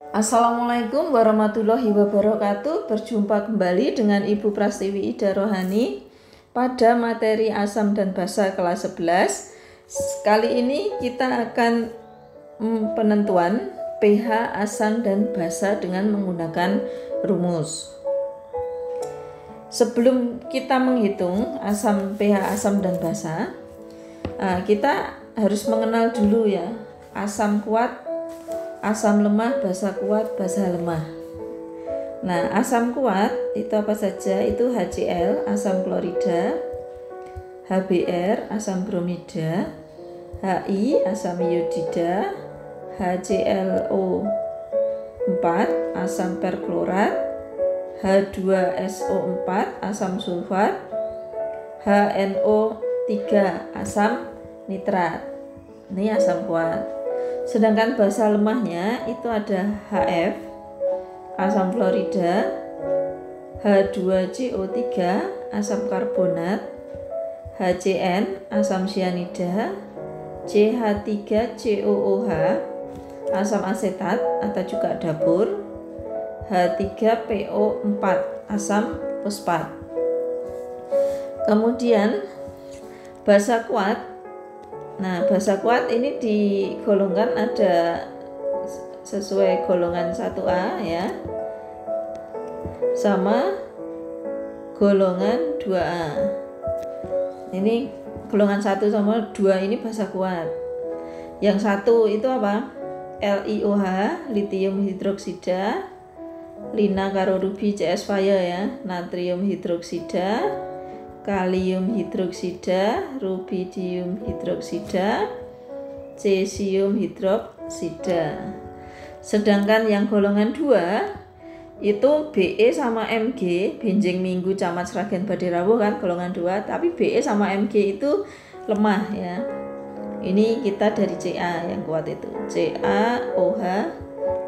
Assalamualaikum warahmatullahi wabarakatuh. Berjumpa kembali dengan Ibu Prastiwi Ida Rohani pada materi asam dan basa kelas 11. Kali ini kita akan penentuan pH asam dan basa dengan menggunakan rumus. Sebelum kita menghitung pH asam dan basa, kita harus mengenal dulu ya, asam kuat, asam lemah, basa kuat, basa lemah. Nah, asam kuat itu apa saja? Itu HCl, asam klorida, HBr, asam bromida, HI, asam iodida, HClO4, asam perklorat, H2SO4, asam sulfat, HNO3, asam nitrat. Ini asam kuat. Sedangkan basa lemahnya itu ada HF, asam klorida, H2CO3, asam karbonat, HCN, asam cyanida, CH3COOH, asam asetat atau juga dapur, H3PO4, asam fosfat. Kemudian basa kuat. Nah, basa kuat ini digolongkan ada sesuai golongan 1A ya, sama golongan 2A. Ini golongan 1 sama 2 ini basa kuat. Yang 1 itu apa? LiOH, litium hidroksida, lina karo rubi CS fire ya, natrium hidroksida, kalium hidroksida, rubidium hidroksida, cesium hidroksida. Sedangkan yang golongan 2 itu Be sama Mg, benjing minggu camat sragen badhe rawuh kan golongan 2, tapi Be sama Mg itu lemah ya. Ini kita dari Ca yang kuat itu. CaOH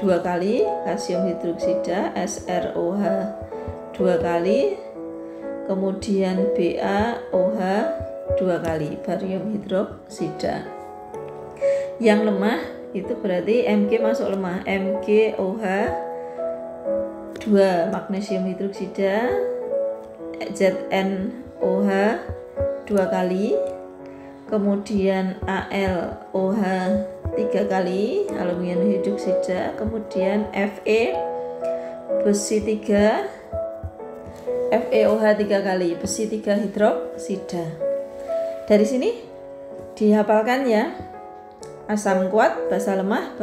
2 kali, kalsium hidroksida, SrOH 2 kali, kemudian BaOH 2 kali, barium hidroksida. Yang lemah itu berarti Mg masuk lemah, MgOH 2, magnesium hidroksida, ZnOH 2 kali, kemudian AlOH 3 kali, aluminium hidroksida, kemudian Fe besi 3, FeOH 3 kali, besi 3 hidroksida. Dari sini dihafalkan ya, asam kuat, basa lemah,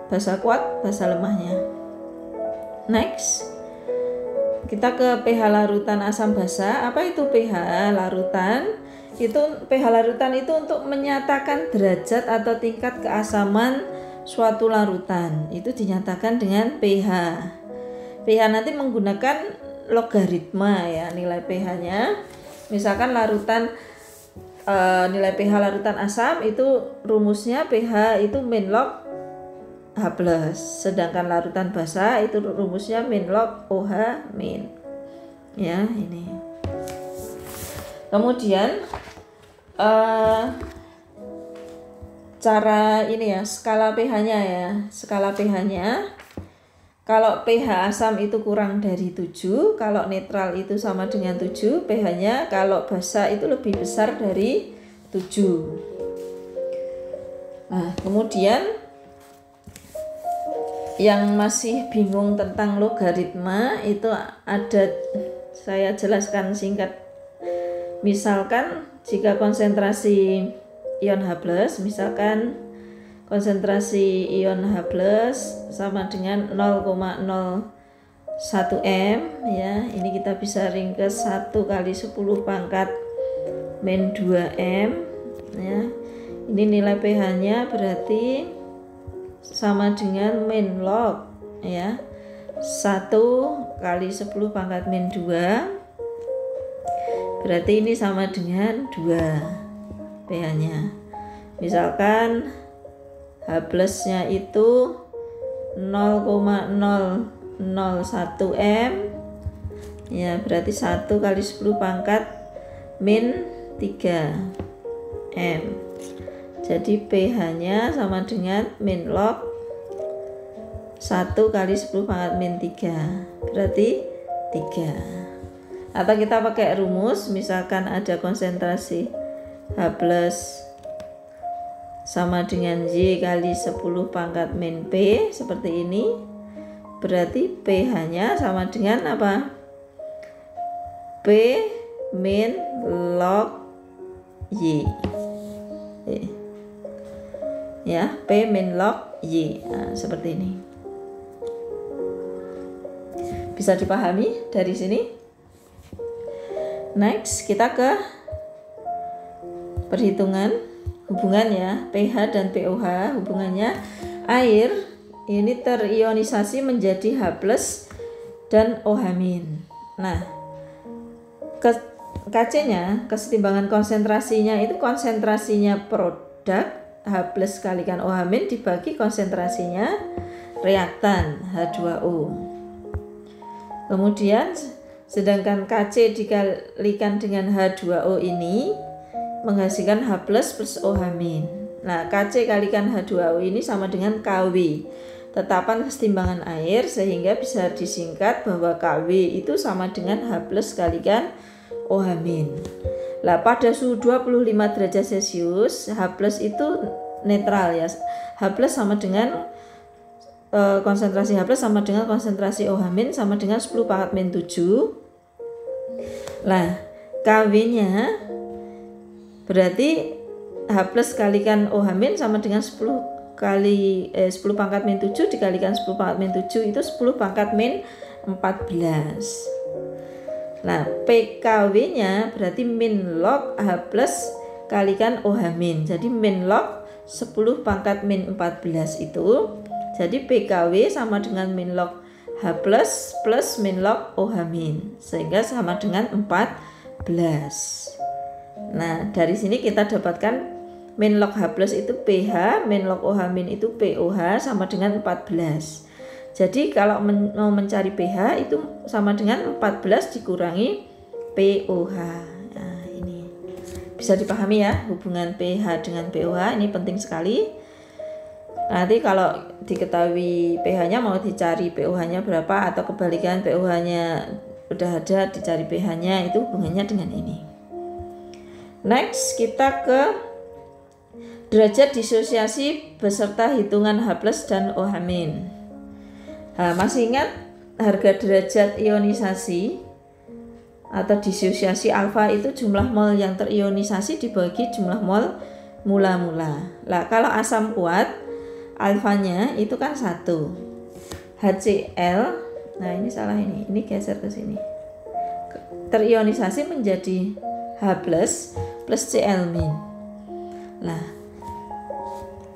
basa kuat, basa lemahnya. Next, kita ke pH larutan asam basa. Apa itu pH larutan? pH larutan itu untuk menyatakan derajat atau tingkat keasaman suatu larutan. Itu dinyatakan dengan pH. pH nanti menggunakan logaritma ya, nilai pH-nya. Misalkan nilai pH larutan asam itu rumusnya pH itu min log H+, sedangkan larutan basa itu rumusnya min log OH min. Ya, ini. Kemudian cara ini ya, skala pH-nya ya. Skala pH-nya, kalau pH asam itu kurang dari 7, kalau netral itu sama dengan 7 pH-nya, kalau basa itu lebih besar dari 7. Nah, kemudian yang masih bingung tentang logaritma itu ada, saya jelaskan singkat. Misalkan jika konsentrasi ion H+, misalkan konsentrasi ion H+ sama dengan 0,01 M ya. Ini kita bisa ringkas 1 kali 10 pangkat min 2 M ya. Ini nilai pH-nya berarti sama dengan min log ya. 1 kali 10 pangkat min 2 berarti ini sama dengan 2 pH-nya. Misalkan H+-nya itu 0,001 M ya, berarti 1 kali 10 pangkat min 3 M. Jadi pH-nya sama dengan min log 1 kali 10 pangkat min 3 berarti 3. Atau kita pakai rumus, misalkan ada konsentrasi H plus sama dengan Y kali 10 pangkat min P seperti ini, berarti pH nya sama dengan apa? P min log Y. Ya, P min log Y. Nah, seperti ini. Bisa dipahami dari sini? Next, kita ke perhitungan hubungannya pH dan pOH. Hubungannya air ini terionisasi menjadi H+ dan OH-. Nah, KC-nya, kesetimbangan konsentrasinya itu konsentrasinya produk H+ kalikan OH- dibagi konsentrasinya reaktan H2O. Kemudian sedangkan KC dikalikan dengan H2O ini menghasilkan H+ plus OH-. Nah, KC kalikan H2O ini sama dengan KW, tetapan kesetimbangan air, sehingga bisa disingkat bahwa KW itu sama dengan H+ kalikan OH-. Lah, pada suhu 25 derajat Celcius, H+ itu netral ya. H+ sama dengan konsentrasi H+ sama dengan konsentrasi OH- sama dengan 10 pangkat min 7. Lah, KW-nya berarti H+ kalikan OH- sama dengan 10 pangkat min 7 dikalikan 10 pangkat min 7 itu 10 pangkat min 14. Nah, PKW-nya berarti min log H+ kalikan OH-. Jadi min log 10 pangkat min 14 itu. Jadi PKW sama dengan min log H+ plus min log OH-, sehingga sama dengan 14. Nah, dari sini kita dapatkan min log H+ itu pH, min log OH- itu pOH sama dengan 14. Jadi kalau mau mencari pH itu sama dengan 14 dikurangi pOH. Nah, ini bisa dipahami ya, hubungan pH dengan pOH ini penting sekali. Nanti kalau diketahui pH-nya mau dicari pOH-nya berapa, atau kebalikan pOH-nya udah ada dicari pH-nya, itu hubungannya dengan ini. Next, kita ke derajat disosiasi beserta hitungan H+ dan OH-. Nah, masih ingat harga derajat ionisasi atau disosiasi alfa itu jumlah mol yang terionisasi dibagi jumlah mol mula-mula. Lah, kalau asam kuat alfanya itu kan 1 HCl. Nah, ini salah, ini geser ke sini, terionisasi menjadi H+ plus Cl-. Nah,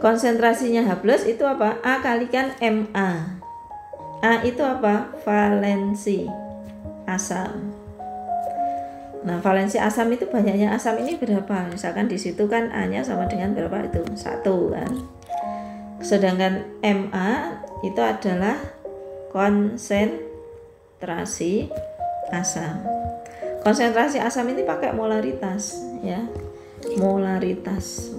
konsentrasinya H+ itu apa? A kalikan Ma. A itu apa? Valensi asam. Nah, valensi asam itu banyaknya asam ini berapa? Misalkan di situ kan A-nya sama dengan berapa itu? 1 kan. Sedangkan Ma itu adalah konsentrasi asam. Konsentrasi asam ini pakai molaritas ya. Molaritas.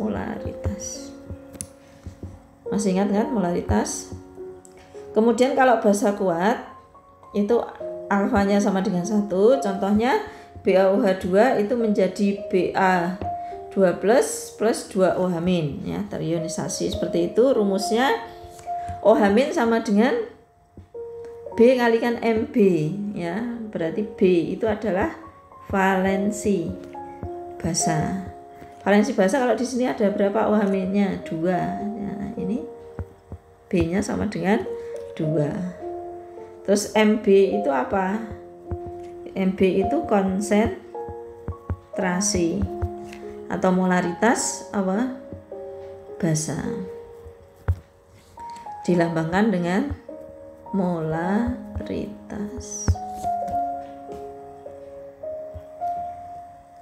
Masih ingat kan molaritas? Kemudian kalau basa kuat itu alfanya sama dengan 1. Contohnya BaOH2 itu menjadi Ba2 plus 2 OH- ya, terionisasi seperti itu. Rumusnya OH- sama dengan B kalikan Mb ya. Berarti B itu adalah valensi basa. Valensi basa kalau di sini ada berapa OH-nya? 2. Nah, ini B-nya sama dengan 2. Terus Mb itu apa? Mb itu konsentrasi atau molaritas apa? Basa. Dilambangkan dengan molaritas.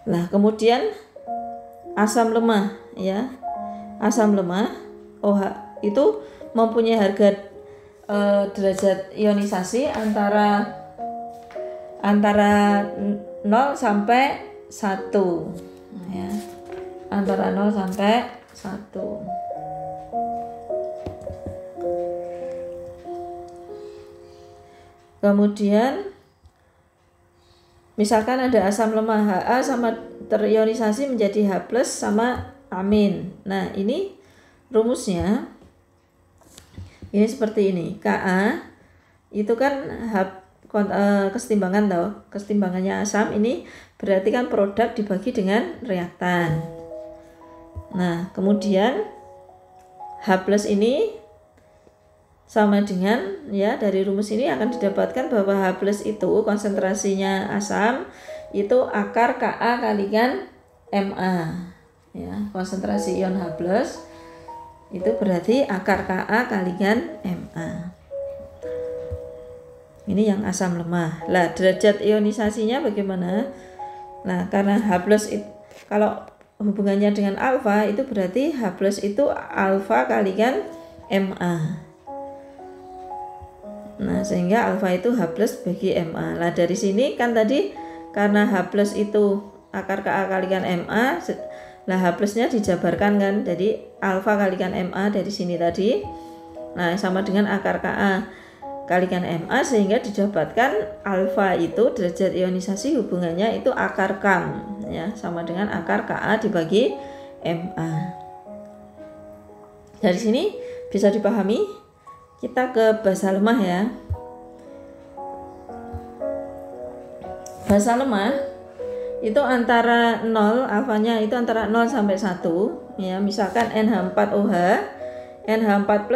Nah, kemudian asam lemah ya. Asam lemah OH itu mempunyai harga derajat ionisasi antara 0 sampai 1 ya. Antara 0 sampai 1. Kemudian misalkan ada asam lemah, Ha sama terionisasi menjadi H+ sama amin. Nah, ini rumusnya ini seperti ini. Ka itu kan kesetimbangan kesetimbangannya asam, ini berarti kan produk dibagi dengan reaktan. Nah, kemudian H+ ini sama dengan, ya, dari rumus ini akan didapatkan bahwa H+ itu konsentrasinya asam itu akar Ka kalikan Ma, ya. Konsentrasi ion H+ itu berarti akar Ka kalikan Ma. Ini yang asam lemah. Lah, derajat ionisasinya bagaimana? Nah, karena H+ itu, kalau hubungannya dengan alfa itu berarti H+ itu alfa kalikan Ma. Nah, sehingga alfa itu H+ bagi Ma. Nah, dari sini kan tadi karena H+ itu akar Ka kalikan Ma, lah H+-nya dijabarkan kan. Jadi alfa kalikan Ma dari sini tadi. Nah, sama dengan akar Ka kalikan Ma, sehingga didapatkan alfa itu derajat ionisasi hubungannya itu akar Kam, ya, sama dengan akar Ka dibagi Ma. Dari sini bisa dipahami. Kita ke basa lemah, ya. Basa lemah itu antara 0, alfanya itu antara 0 sampai 1, ya. Misalkan NH4OH, NH4+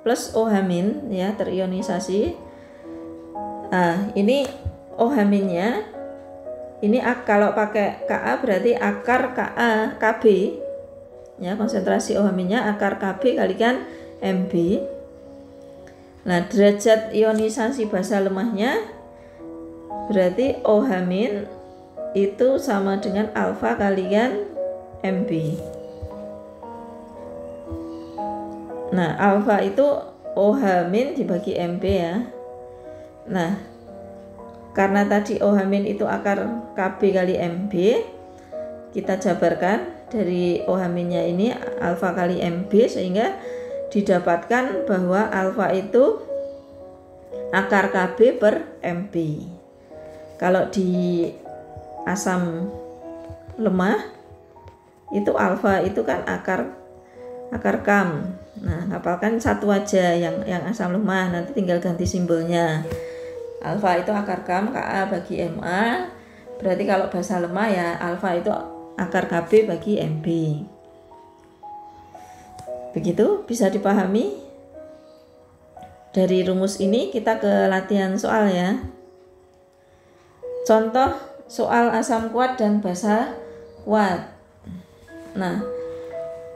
plus OH-, ya, terionisasi. Nah, ini OH-nya ini kalau pakai Ka berarti akar Ka Kb, ya, konsentrasi OH-nya akar Kb kalikan Mb. Nah, derajat ionisasi basa lemahnya berarti OH- itu sama dengan alfa kalikan Mb. Nah, alfa itu OH- dibagi Mb, ya. Nah, karena tadi OH- itu akar Kb kali Mb, kita jabarkan dari OH-nya ini alfa kali Mb, sehingga didapatkan bahwa alfa itu akar Kb per Mb. Kalau di asam lemah itu alfa itu kan akar Kam. Nah, hafalkan satu aja yang asam lemah, nanti tinggal ganti simbolnya. Alfa itu akar Kam, Ka bagi Ma. Berarti kalau basa lemah, ya, alfa itu akar Kb bagi Mb. Begitu bisa dipahami. Dari rumus ini kita ke latihan soal, ya. Contoh soal asam kuat dan basa kuat. Nah,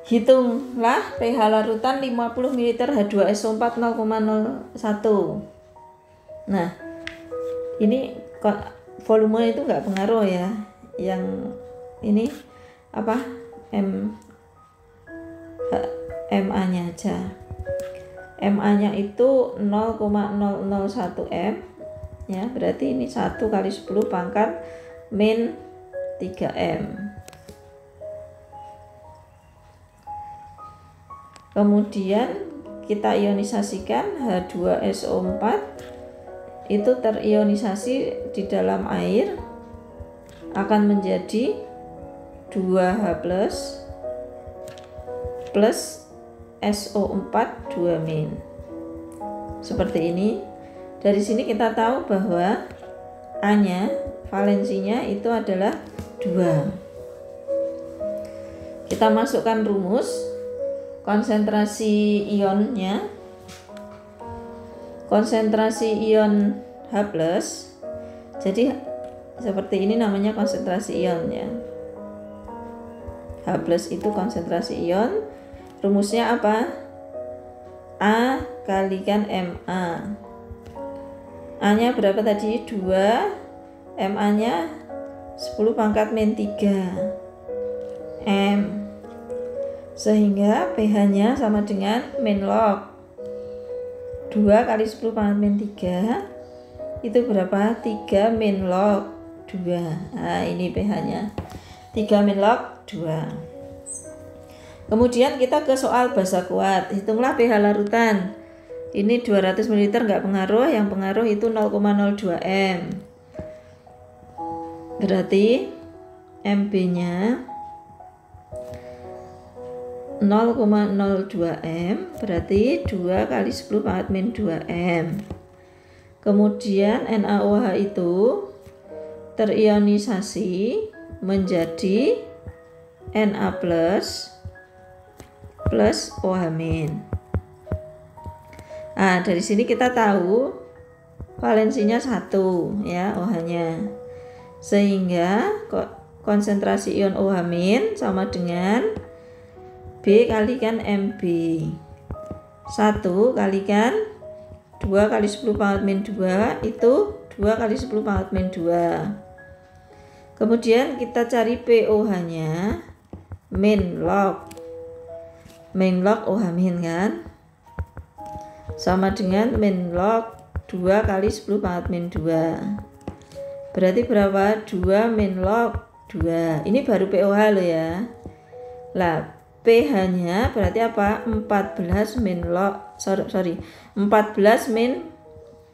hitunglah pH larutan 50 ml H2SO4 0,01. Nah, ini volume itu enggak pengaruh, ya. Yang ini apa? Ma-nya aja. Ma-nya itu 0,001 M, ya, berarti ini 1 kali 10 pangkat min 3M. Kemudian kita ionisasikan H2SO4 itu terionisasi di dalam air akan menjadi 2H+ plus SO4 2-. Seperti ini. Dari sini kita tahu bahwa A-nya, valensinya itu adalah 2. Kita masukkan rumus konsentrasi ionnya. Konsentrasi ion H+, jadi seperti ini namanya konsentrasi ionnya. H+ itu konsentrasi ion. Rumusnya apa? A kalikan Ma. A-nya berapa tadi? 2. Ma-nya 10 pangkat min 3 M. Sehingga pH-nya sama dengan min log 2 kali 10 pangkat min 3 itu berapa? 3 min log 2. Nah, ini pH-nya 3 min log 2. Kemudian kita ke soal basa kuat. Hitunglah pH larutan. Ini 200 ml nggak pengaruh, yang pengaruh itu 0,02 M. Berarti MB-nya 0,02 M, berarti 2 kali 10 pangkat min 2 M. Kemudian NaOH itu terionisasi menjadi Na plus OH min. Nah, dari sini kita tahu valensinya 1 ya, OH-nya. Sehingga konsentrasi ion OH min sama dengan B kalikan MB. 1 kalikan 2 kali 10 pangkat min 2 itu 2 kali 10 pangkat min 2. Kemudian kita cari POH-nya min log OH min kan, sama dengan min log 2 kali 10 pangkat min 2. Berarti berapa? 2 min log 2. Ini baru POH loh ya. Lah pH-nya berarti apa? 14 min log 14 min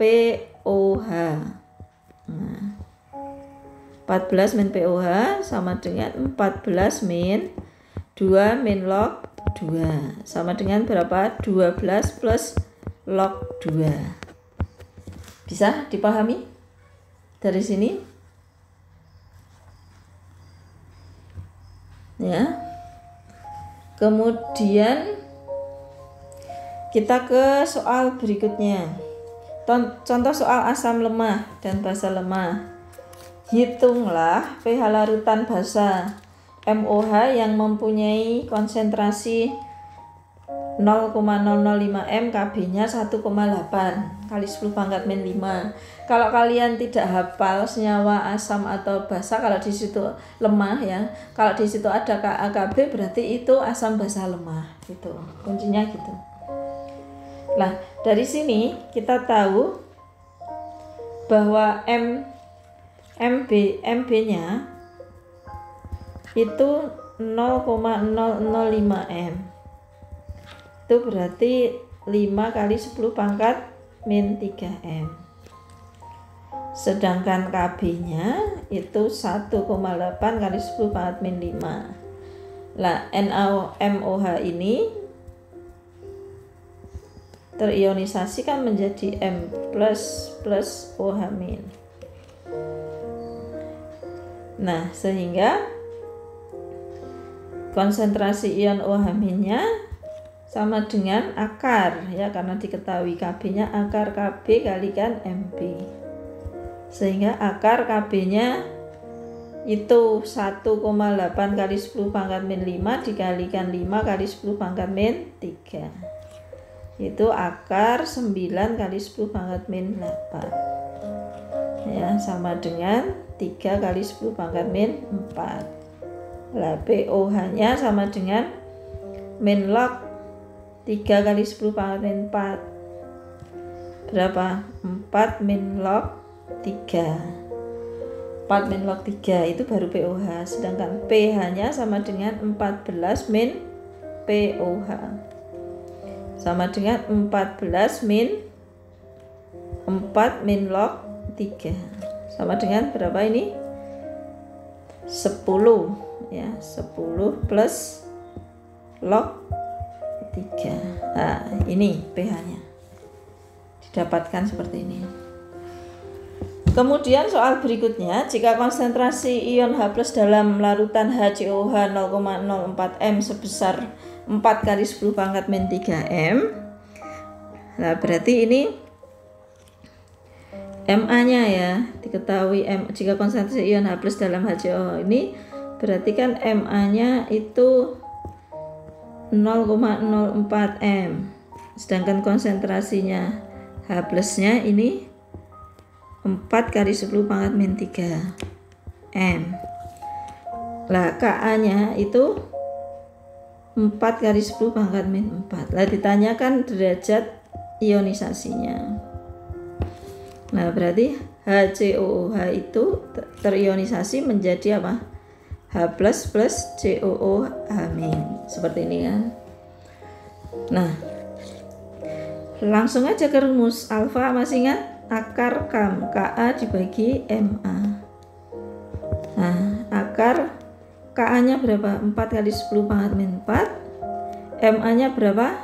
POH. Nah, 14 min POH sama dengan 14 min 2 min log 2 sama dengan berapa? 12 plus log 2. Bisa dipahami dari sini? Ya. Kemudian kita ke soal berikutnya. Contoh soal asam lemah dan basa lemah. Hitunglah pH larutan basa MOH yang mempunyai konsentrasi 0,005 M, Kb-nya 1,8 kali 10 pangkat min 5. Kalau kalian tidak hafal senyawa asam atau basa, kalau di situ lemah ya, kalau di situ ada KAKB berarti itu asam basa lemah, gitu. Kuncinya gitu. Nah, dari sini kita tahu bahwa MB-nya itu 0,005 M. Itu berarti 5 kali 10 pangkat min 3 M. Sedangkan Kb-nya itu 1,8 kali 10 pangkat min 5. Lah NaMOH ini terionisasi kan menjadi M plus OH min. Nah, sehingga konsentrasi ion OH minnya sama dengan akar ya, karena diketahui Kb-nya akar Kb kalikan MB. Sehingga akar Kb-nya itu 1,8 kali 10 pangkat min 5 dikalikan 5 kali 10 pangkat min 3. Itu akar 9 kali 10 pangkat min 8. Ya, sama dengan 3 kali 10 pangkat min 4. Lah POH-nya sama dengan min log 3 kali 10 pangkat min 4. Berapa? 4 min log 3. 4 min log 3 itu baru POH. Sedangkan pH-nya sama dengan 14 min POH. Sama dengan 14 min 4 min log 3. Sama dengan berapa ini? 10 ya, 10 plus log 3. Nah, ini pH-nya didapatkan seperti ini. Kemudian soal berikutnya, jika konsentrasi ion H+ dalam larutan HCOH 0,04 M sebesar 4 kali 10 pangkat min 3 M. Nah, berarti ini MA-nya ya, diketahui jika konsentrasi ion H+ dalam HCOH ini berarti kan MA-nya itu 0,04 M. Sedangkan konsentrasinya H+-nya ini 4 kali 10 pangkat min 3 M. Lah Ka-nya itu 4 kali 10 pangkat min 4. Lah ditanyakan derajat ionisasinya. Nah, berarti HCOOH itu terionisasi menjadi apa? H+ plus COOH min. Seperti ini kan. Nah, Langsung aja ke rumus. Alfa masih ingat? Akar kam, KA dibagi MA. Nah, akar KA nya berapa? 4 kali 10 pangkat min 4. MA nya berapa?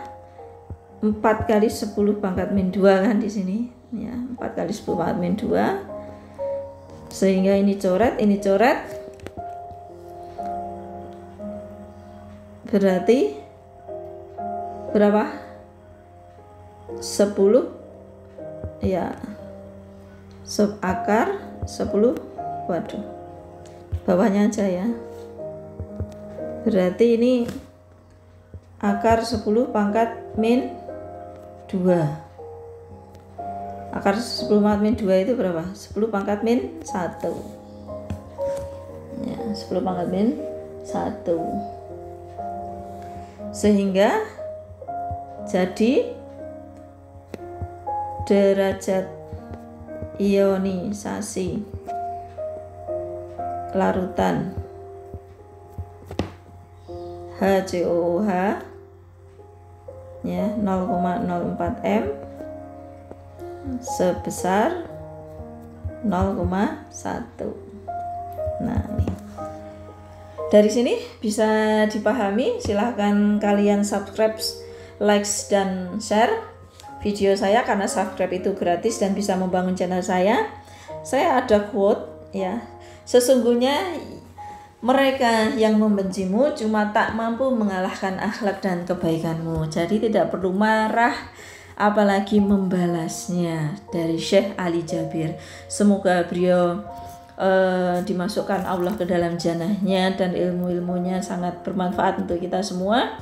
4 kali 10 pangkat min 2 kan di sini ya, 4 kali 10 pangkat min 2. Sehingga ini coret, berarti berapa? 10 ya, sub akar 10, waduh bawahnya aja ya, berarti ini akar 10 pangkat min 2. Akar 10 pangkat min 2 itu berapa? 10 pangkat min 1 ya, 10 pangkat min 1, sehingga jadi derajat ionisasi larutan HCOOH ya 0,04 M sebesar 0,1. Nah, ini dari sini bisa dipahami. Silahkan kalian subscribe, like, dan share video saya, karena subscribe itu gratis dan bisa membangun channel saya. Saya ada quote ya, sesungguhnya mereka yang membencimu cuma tak mampu mengalahkan akhlak dan kebaikanmu, jadi tidak perlu marah apalagi membalasnya. Dari Syekh Ali Jabir. Semoga beliau dimasukkan Allah ke dalam jannahnya dan ilmu-ilmunya sangat bermanfaat untuk kita semua,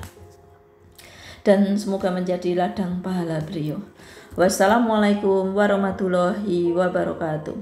dan semoga menjadi ladang pahala beliau. Wassalamualaikum warahmatullahi wabarakatuh.